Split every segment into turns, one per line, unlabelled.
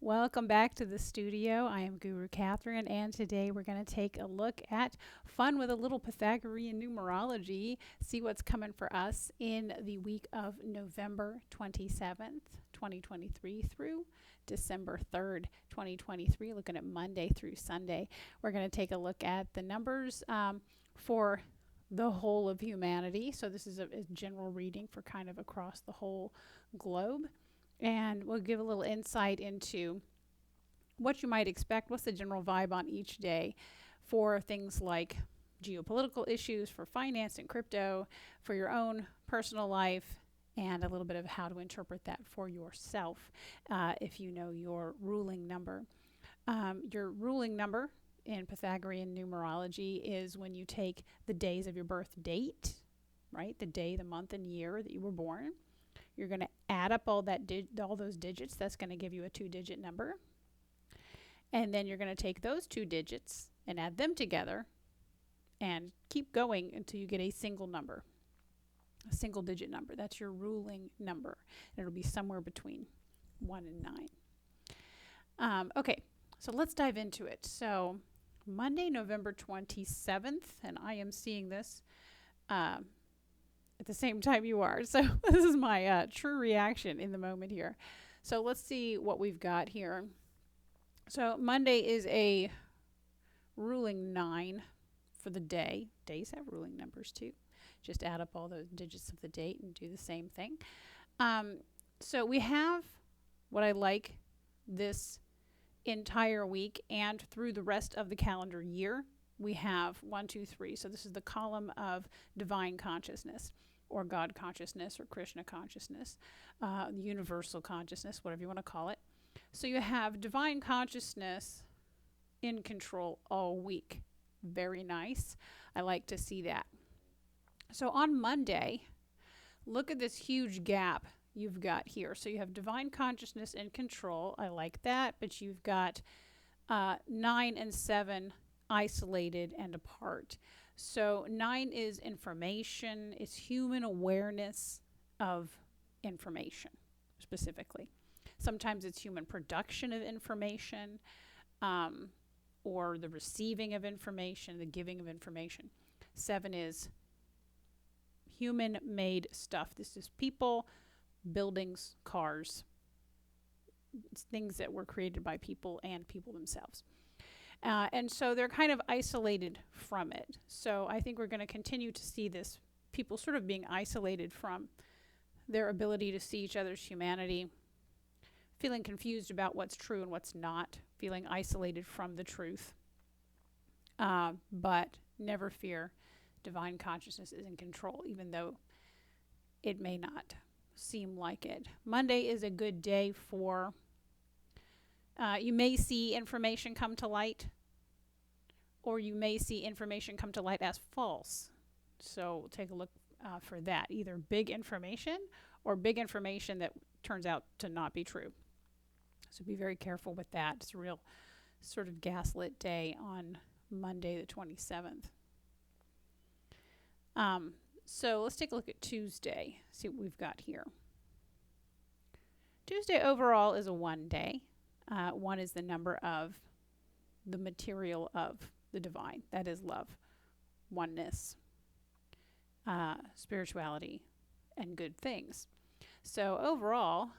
Welcome back to the studio. I am Guru Kathryn, and today we're going to take a look at fun with a little Pythagorean numerology, see what's coming for us in the week of November 27th, 2023 through December 3rd, 2023, looking at Monday through Sunday. We're going to take a look at the numbers for the whole of humanity. So this is a general reading for kind of across the whole globe. And we'll give a little insight into what you might expect, what's the general vibe on each day for things like geopolitical issues, for finance and crypto, for your own personal life, and a little bit of how to interpret that for yourself if you know your ruling number. Your ruling number in Pythagorean numerology is when you take the days of your birth date, right? The day, the month, and year that you were born. You're going to add up all those digits. That's going to give you a 2-digit number. And then you're going to take those 2 digits and add them together and keep going until you get a single number, a single-digit number. That's your ruling number. And it'll be somewhere between 1 and 9. Okay, so let's dive into it. So Monday, November 27th, and I am seeing this at the same time you are. So this is my true reaction in the moment here. So let's see what we've got here. So Monday is a ruling 9 for the day. Days have ruling numbers too. Just add up all those digits of the date and do the same thing. So we have what I like this entire week and through the rest of the calendar year. We have 1, 2, 3. So this is the column of divine consciousness or God consciousness or Krishna consciousness, universal consciousness, whatever you want to call it. So you have divine consciousness in control all week. Very nice. I like to see that. So on Monday, look at this huge gap you've got here. So you have divine consciousness in control. I like that. But you've got 9 and 7 isolated and apart. So 9 is information. It's human awareness of information specifically. Sometimes it's human production of information or the receiving of information, the giving of information. 7 is human-made stuff. This is people, buildings, cars. It's things that were created by people and people themselves. And so they're kind of isolated from it. So I think we're going to continue to see this, people sort of being isolated from their ability to see each other's humanity, feeling confused about what's true and what's not, feeling isolated from the truth. But never fear, divine consciousness is in control, even though it may not seem like it. Monday is a good day for you may see information come to light, or you may see information come to light as false. So take a look for that. Either big information or big information that turns out to not be true. So be very careful with that. It's a real sort of gaslit day on Monday the 27th. So let's take a look at Tuesday, see what we've got here. Tuesday overall is a 1 day. 1 is the number of the material of the divine. That is love, oneness, spirituality, and good things. So overall,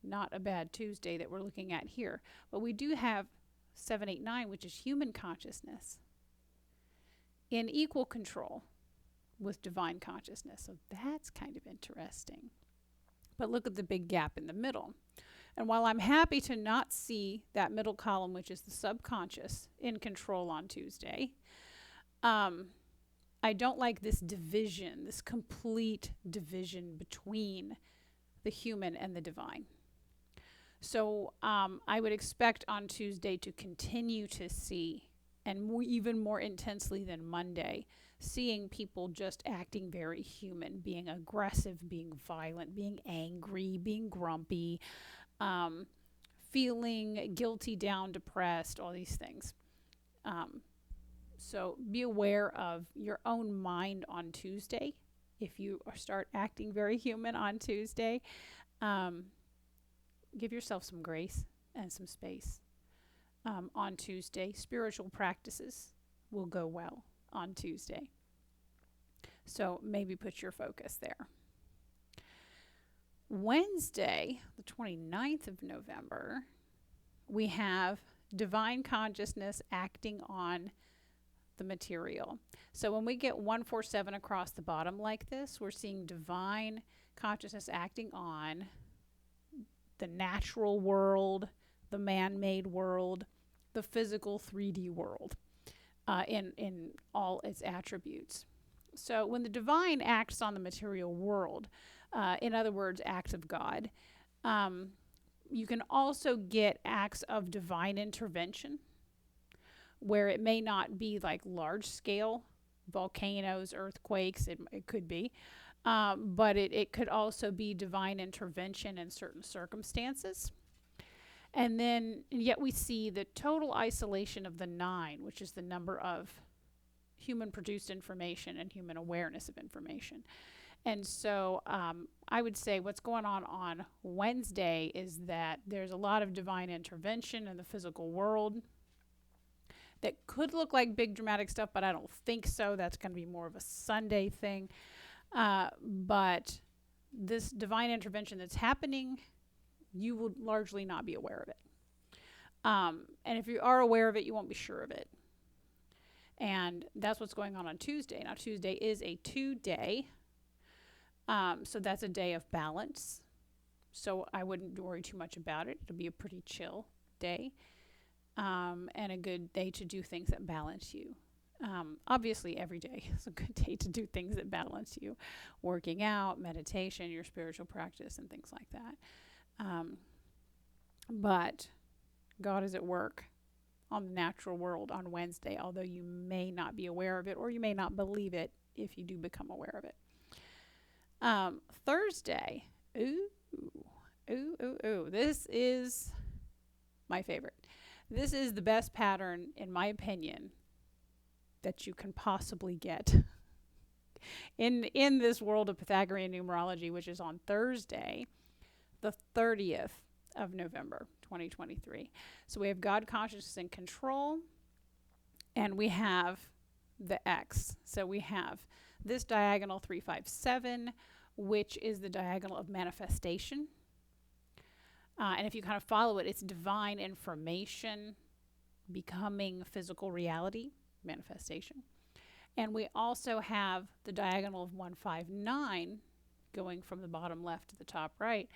not a bad Tuesday that we're looking at here. But we do have 7, 8, 9, which is human consciousness, in equal control with divine consciousness. So that's kind of interesting. But look at the big gap in the middle. And while I'm happy to not see that middle column, which is the subconscious, in control on Tuesday, I don't like this division, this complete division between the human and the divine. So I would expect on Tuesday to continue to see, and even more intensely than Monday, seeing people just acting very human, being aggressive, being violent, being angry, being grumpy, feeling guilty, down, depressed, all these things. So be aware of your own mind on Tuesday. If you start acting very human on Tuesday, give yourself some grace and some space. On Tuesday, spiritual practices will go well on Tuesday. So maybe put your focus there. Wednesday, the 29th of November, we have divine consciousness acting on the material. So when we get 147 across the bottom like this, we're seeing divine consciousness acting on the natural world, the man-made world, the physical 3D world, in all its attributes. So when the divine acts on the material world, in other words, acts of God, you can also get acts of divine intervention, where it may not be like large scale volcanoes, earthquakes, it could be, but it could also be divine intervention in certain circumstances. And yet we see the total isolation of the 9, which is the number of human produced information and human awareness of information. And so I would say what's going on Wednesday is that there's a lot of divine intervention in the physical world that could look like big dramatic stuff, but I don't think so. That's going to be more of a Sunday thing. But this divine intervention that's happening, you will largely not be aware of it. And if you are aware of it, you won't be sure of it. And that's what's going on Tuesday. Now, Tuesday is a 2-day. So that's a day of balance. So I wouldn't worry too much about it. It'll be a pretty chill day. And a good day to do things that balance you. Obviously, every day is a good day to do things that balance you. Working out, meditation, your spiritual practice, and things like that. But God is at work on the natural world on Wednesday, although you may not be aware of it, or you may not believe it if you do become aware of it. Thursday, this is my favorite. This is the best pattern, in my opinion, that you can possibly get in this world of Pythagorean numerology, which is on Thursday, the 30th of November, 2023. So we have God consciousness and control, and we have the X. So we have this diagonal 357, which is the diagonal of manifestation. And if you kind of follow it, it's divine information becoming physical reality, manifestation. And we also have the diagonal of 159 going from the bottom left to the top right,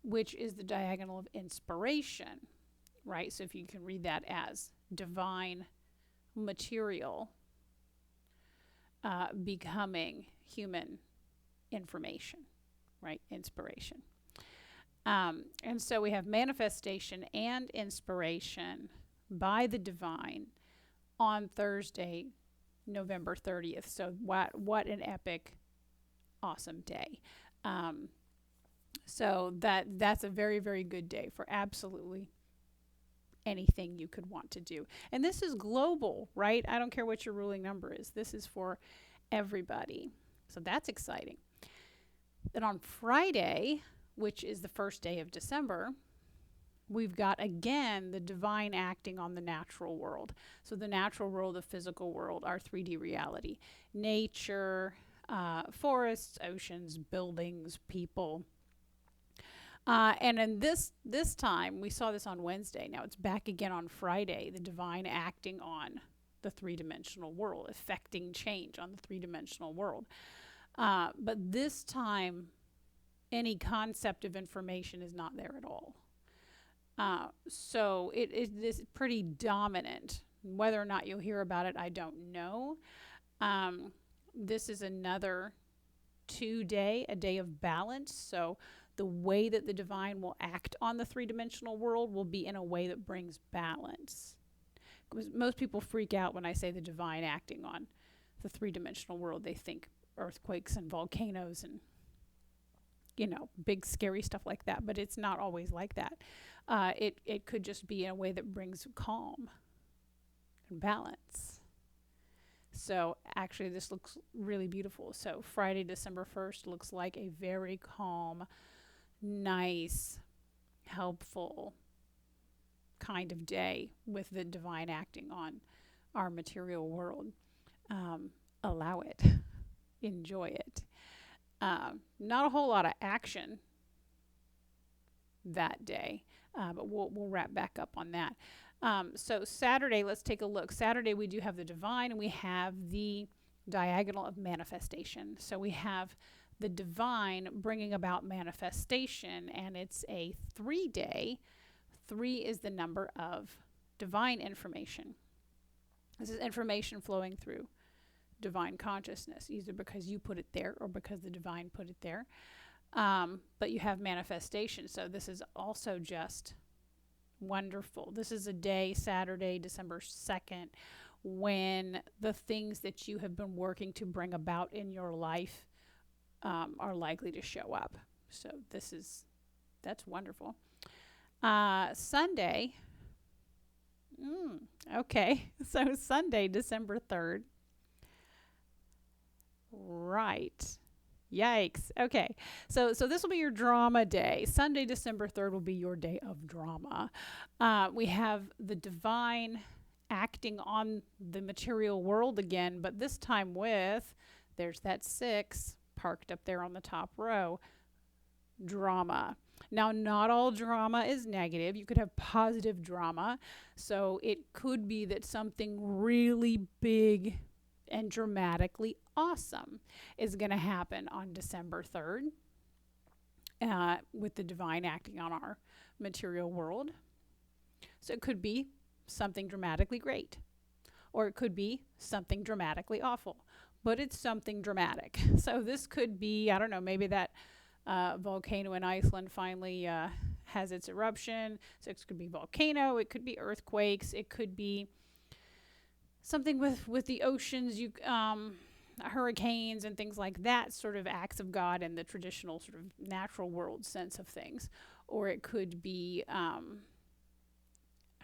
which is the diagonal of inspiration, right? So if you can read that as divine material becoming human information, right? Inspiration. And so we have manifestation and inspiration by the divine on Thursday, November 30th. So what an epic, awesome day. So that's a very, very good day for absolutely anything you could want to do. And this is global, right? I don't care what your ruling number is. This is for everybody. So that's exciting. Then on Friday, which is the first day of December, we've got, again, the divine acting on the natural world. So the natural world, the physical world, our 3D reality. Nature, forests, oceans, buildings, people. And in this time, we saw this on Wednesday. Now it's back again on Friday, the divine acting on the 3-dimensional world, affecting change on the 3-dimensional world. But this time, any concept of information is not there at all. So it is pretty dominant. Whether or not you'll hear about it, I don't know. This is another 2-day, a day of balance. So the way that the divine will act on the 3-dimensional world will be in a way that brings balance. Because most people freak out when I say the divine acting on the 3-dimensional world. They think earthquakes and volcanoes and, big scary stuff like that. But it's not always like that. It could just be in a way that brings calm and balance. So actually this looks really beautiful. So Friday, December 1st looks like a very calm, nice, helpful kind of day with the divine acting on our material world. Allow it, enjoy it. Not a whole lot of action that day, but we'll wrap back up on that. So Saturday, let's take a look. Saturday, we do have the divine, and we have the diagonal of manifestation. So we have the divine bringing about manifestation, and it's a 3-day. 3 is the number of divine information. This is information flowing through divine consciousness, either because you put it there or because the divine put it there. But you have manifestation. So this is also just wonderful. This is a day, Saturday, December 2nd, when the things that you have been working to bring about in your life are likely to show up. So that's wonderful. Sunday. Okay. So Sunday, December 3rd. Right. Yikes. Okay. So this will be your drama day. Sunday, December 3rd will be your day of drama. We have the divine acting on the material world again, but this time there's that 6 parked up there on the top row, drama. Now, not all drama is negative. You could have positive drama. So it could be that something really big and dramatically awesome is going to happen on December 3rd with the divine acting on our material world. So it could be something dramatically great, or it could be something dramatically awful, but it's something dramatic. So this could be, I don't know, maybe that volcano in Iceland finally has its eruption. So it could be volcano, it could be earthquakes, it could be something with the oceans, hurricanes and things like that, sort of acts of God in the traditional sort of natural world sense of things. Or it could be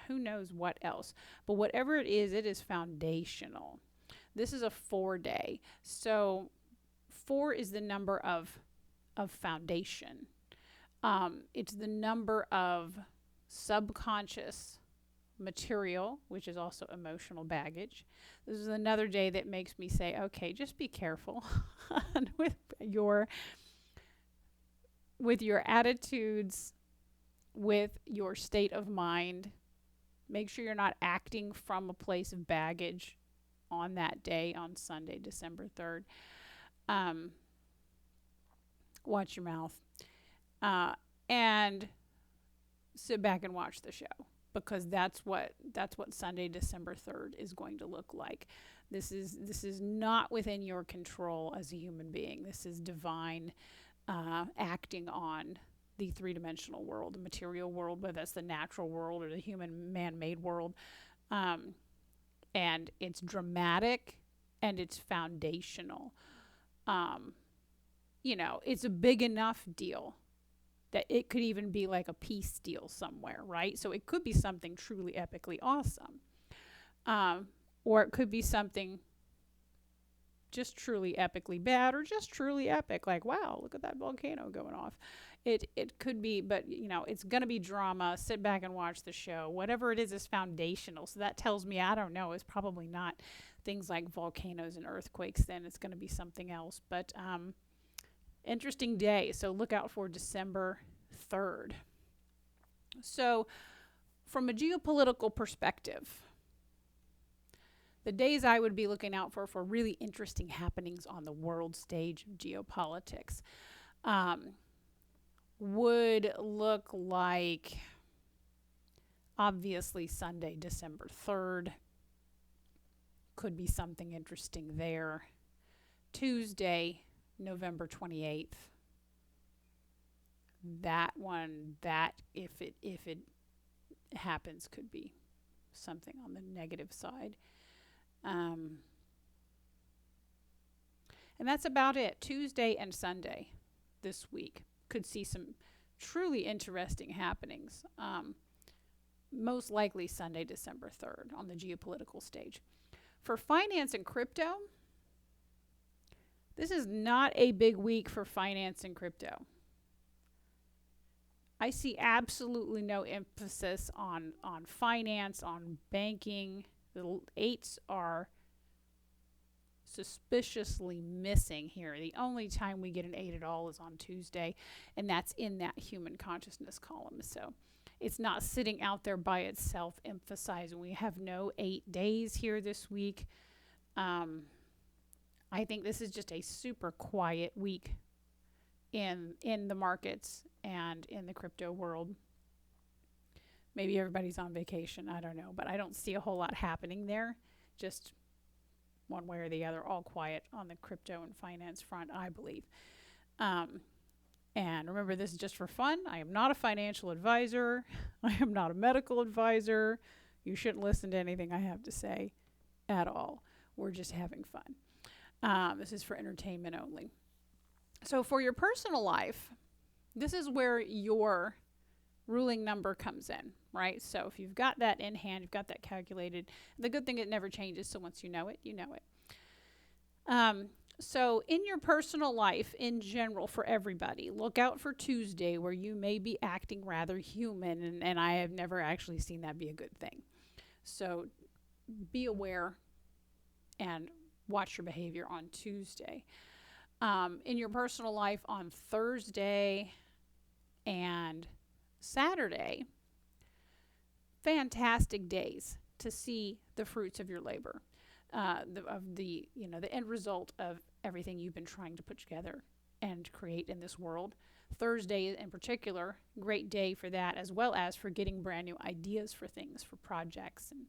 who knows what else. But whatever it is foundational. This is a 4-day. So 4 is the number of foundation. It's the number of subconscious material, which is also emotional baggage. This is another day that makes me say, okay, just be careful with your attitudes, with your state of mind. Make sure you're not acting from a place of baggage on that day, on Sunday, December 3rd. Watch your mouth. And sit back and watch the show, because that's what Sunday, December 3rd is going to look like. This is not within your control as a human being. This is divine acting on the 3-dimensional world, the material world, whether that's the natural world or the human man-made world. And it's dramatic and it's foundational. It's a big enough deal that it could even be like a peace deal somewhere, right? So it could be something truly epically awesome. Or it could be something just truly epically bad, or just truly epic, like, wow, look at that volcano going off. It could be, but it's going to be drama. Sit back and watch the show. Whatever it is foundational. So that tells me, I don't know, it's probably not things like volcanoes and earthquakes. Then it's going to be something else. But interesting day. So look out for December 3rd. So from a geopolitical perspective, the days I would be looking out for really interesting happenings on the world stage of geopolitics would look like, obviously, Sunday, December 3rd. Could be something interesting there. Tuesday, November 28th. That if it happens, could be something on the negative side. And that's about it. Tuesday and Sunday this week could see some truly interesting happenings. Most likely Sunday, December 3rd on the geopolitical stage. For finance and crypto, this is not a big week for finance and crypto. I see absolutely no emphasis on finance, on banking. The eights are suspiciously missing here. The only time we get an 8 at all is on Tuesday, and that's in that human consciousness column. So it's not sitting out there by itself emphasizing. We have no 8 days here this week. I think this is just a super quiet week in the markets and in the crypto world. Maybe everybody's on vacation, I don't know, but I don't see a whole lot happening there. Just one way or the other, all quiet on the crypto and finance front, I believe. And remember, this is just for fun. I am not a financial advisor. I am not a medical advisor. You shouldn't listen to anything I have to say at all. We're just having fun. This is for entertainment only. So for your personal life, this is where your ruling number comes in, right? So if you've got that in hand, you've got that calculated. The good thing, it never changes. So once you know it, you know it. So in your personal life in general, for everybody, look out for Tuesday, where you may be acting rather human. And I have never actually seen that be a good thing. So be aware and watch your behavior on Tuesday. In your personal life on Thursday and Saturday, fantastic days to see the fruits of your labor, the end result of everything you've been trying to put together and create in this world. Thursday in particular, great day for that, as well as for getting brand new ideas for things, for projects and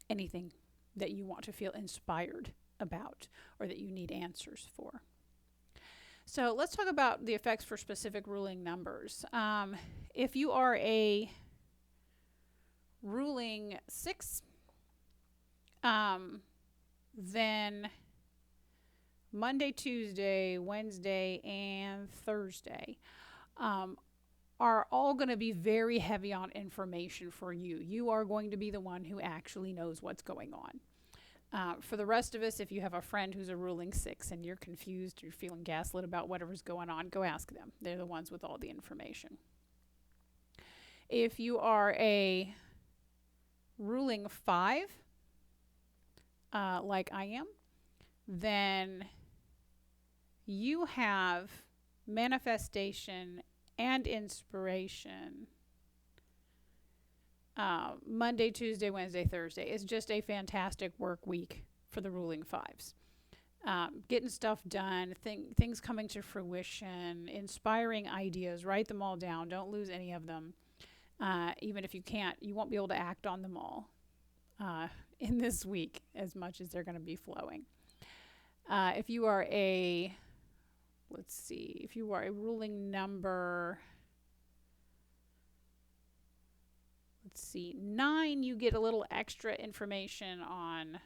anything that you want to feel inspired about or that you need answers for. So let's talk about the effects for specific ruling numbers. If you are a ruling 6, then Monday, Tuesday, Wednesday, and Thursday are all going to be very heavy on information for you. You are going to be the one who actually knows what's going on. For the rest of us, if you have a friend who's a ruling 6 and you're confused, you're feeling gaslit about whatever's going on, go ask them. They're the ones with all the information. If you are a ruling 5, like I am, then you have manifestation and inspiration Monday, Tuesday, Wednesday, Thursday. It's just a fantastic work week for the ruling 5s. Getting stuff done, things coming to fruition, inspiring ideas, write them all down. Don't lose any of them. Even if you can't, you won't be able to act on them all in this week as much as they're going to be flowing. If you are a ruling number, 9, you get a little extra information on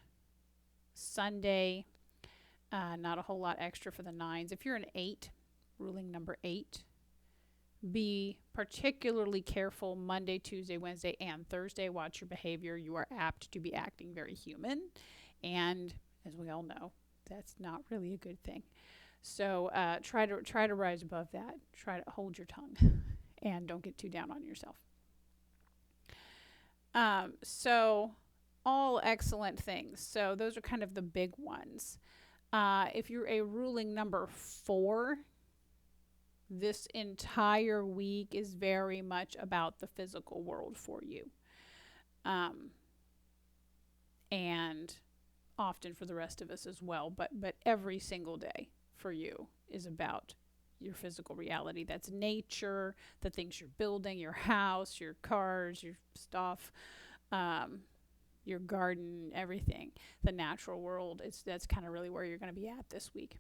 Sunday. Not a whole lot extra for the 9s. If you're an 8, ruling number 8, be particularly careful Monday, Tuesday, Wednesday, and Thursday. Watch your behavior. You are apt to be acting very human. And as we all know, that's not really a good thing. So try to rise above that. Try to hold your tongue and don't get too down on yourself. So all excellent things. So those are kind of the big ones. If you're a ruling number 4, this entire week is very much about the physical world for you. And often for the rest of us as well, but every single day for you is about your physical reality. That's nature, the things you're building, your house, your cars, your stuff, your garden, everything. The natural world, that's kind of really where you're going to be at this week.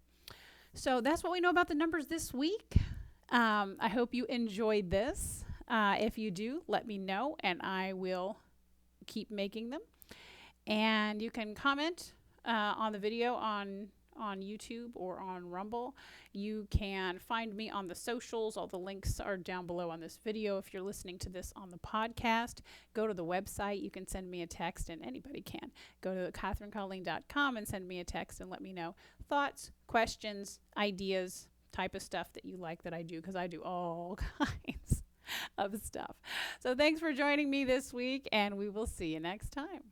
So that's what we know about the numbers this week. I hope you enjoyed this. If you do, let me know, and I will keep making them. And you can comment on the video on YouTube or on Rumble. You can find me on the socials. All the links are down below on this video. If you're listening to this on the podcast, go to the website. You can send me a text, and anybody can. Go to KathrynColleen.com and send me a text and let me know thoughts, questions, ideas, type of stuff that you like that I do, because I do all kinds of stuff. So thanks for joining me this week, and we will see you next time.